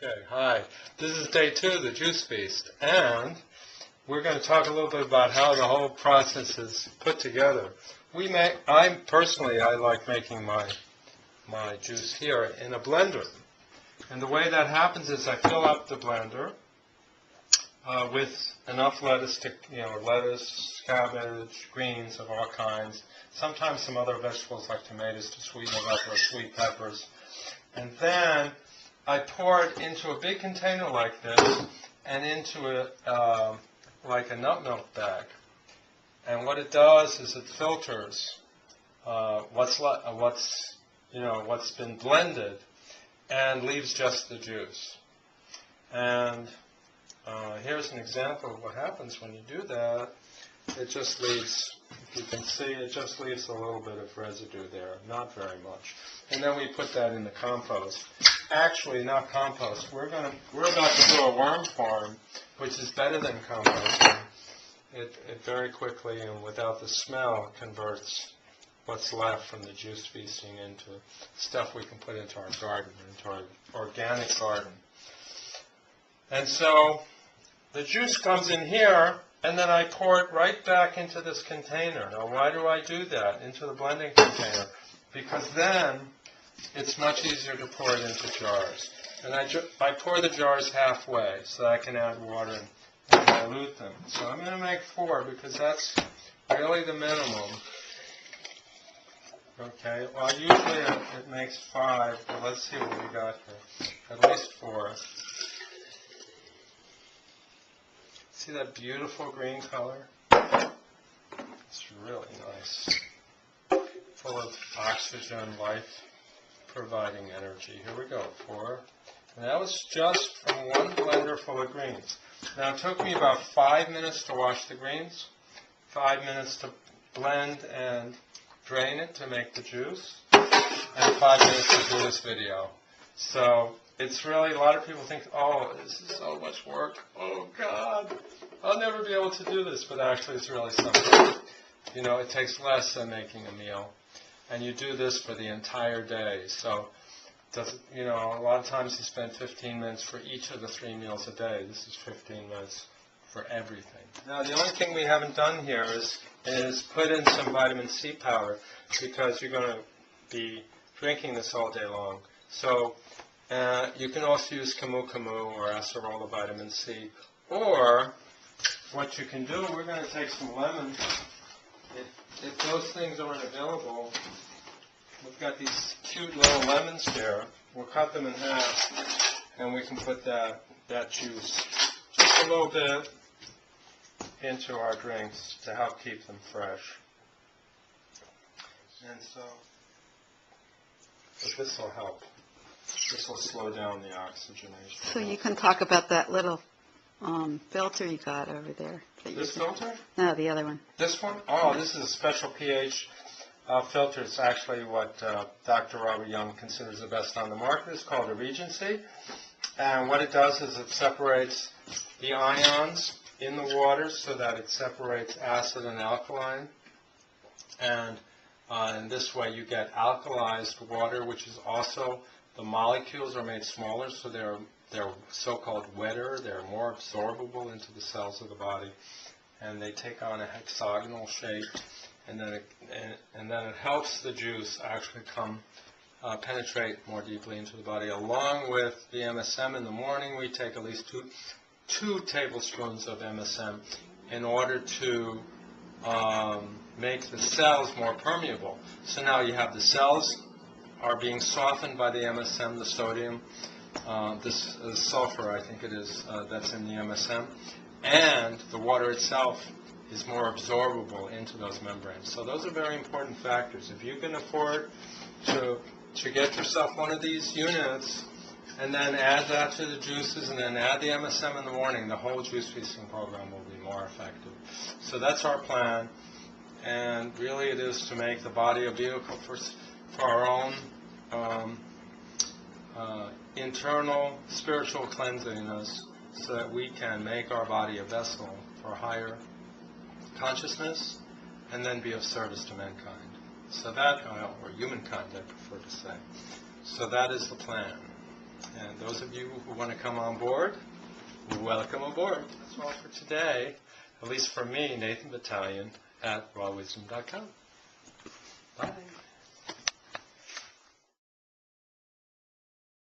Okay, hi. This is day 2 of the Juice Feast, and we're going to talk a little bit about how the whole process is put together. I like making my juice here in a blender. And the way that happens is I fill up the blender with enough lettuce, cabbage, greens of all kinds, sometimes some other vegetables like tomatoes to sweeten it up or sweet peppers. And then I pour it into a big container like this and into like a nut milk bag. And what it does is it filters what's been blended and leaves just the juice. And here's an example of what happens when you do that. It just leaves, if you can see, it just leaves a little bit of residue there, not very much. And then we put that in the compost. Actually, not compost. We're about to do a worm farm, which is better than composting. It very quickly and without the smell converts what's left from the juice feasting into stuff we can put into our garden, into our organic garden. And so the juice comes in here, and then I pour it right back into this container. Now, why do I do that into the blending container? Because then it's much easier to pour it into jars. And I pour the jars halfway so that I can add water and dilute them. So I'm going to make 4 because that's really the minimum. Okay, well, usually it makes 5, but let's see what we got here. At least 4. See that beautiful green color? It's really nice. Full of oxygen, life providing energy. Here we go, 4. And that was just from one blender full of greens. Now it took me about 5 minutes to wash the greens, 5 minutes to blend and drain it to make the juice, and 5 minutes to do this video. So it's really, a lot of people think, oh, this is so much work. Oh, God, I'll never be able to do this. But actually, it's really something. You know, it takes less than making a meal. And you do this for the entire day. So, a lot of times you spend 15 minutes for each of the 3 meals a day. This is 15 minutes for everything. Now, the only thing we haven't done here is put in some vitamin C powder because you're going to be drinking this all day long. So, you can also use Camu Camu or Acerola vitamin C. Or, what you can do, we're going to take some lemon. If those things aren't available, we've got these cute little lemons here. We'll cut them in half, and we can put that juice just a little bit into our drinks to help keep them fresh. And so, but this will help. This will slow down the oxygenation. So you can talk about that little filter you got over there. This filter? No, the other one. This one? Oh, this is a special pH filter. It's actually what Dr. Robert Young considers the best on the market. It's called a Regency. And what it does is it separates the ions in the water so that it separates acid and alkaline. And in this way you get alkalized water, which is also, the molecules are made smaller, so they're so-called wetter. They're more absorbable into the cells of the body, and they take on a hexagonal shape, and then it helps the juice actually penetrate more deeply into the body. Along with the MSM in the morning, we take at least two tablespoons of MSM in order to make the cells more permeable. So now you have the cells are being softened by the MSM, the sodium, this sulfur, I think it is, that's in the MSM, and the water itself is more absorbable into those membranes. So those are very important factors. If you can afford to get yourself one of these units and then add that to the juices and then add the MSM in the morning, the whole juice feasting program will be more effective. So that's our plan, and really it is to make the body a vehicle for our own internal spiritual cleansiness, so that we can make our body a vessel for higher consciousness and then be of service to mankind. So that, or humankind, I prefer to say. So that is the plan. And those of you who want to come on board, welcome aboard. That's all for today, at least for me, Nathan Battalion at rawwisdom.com. Bye.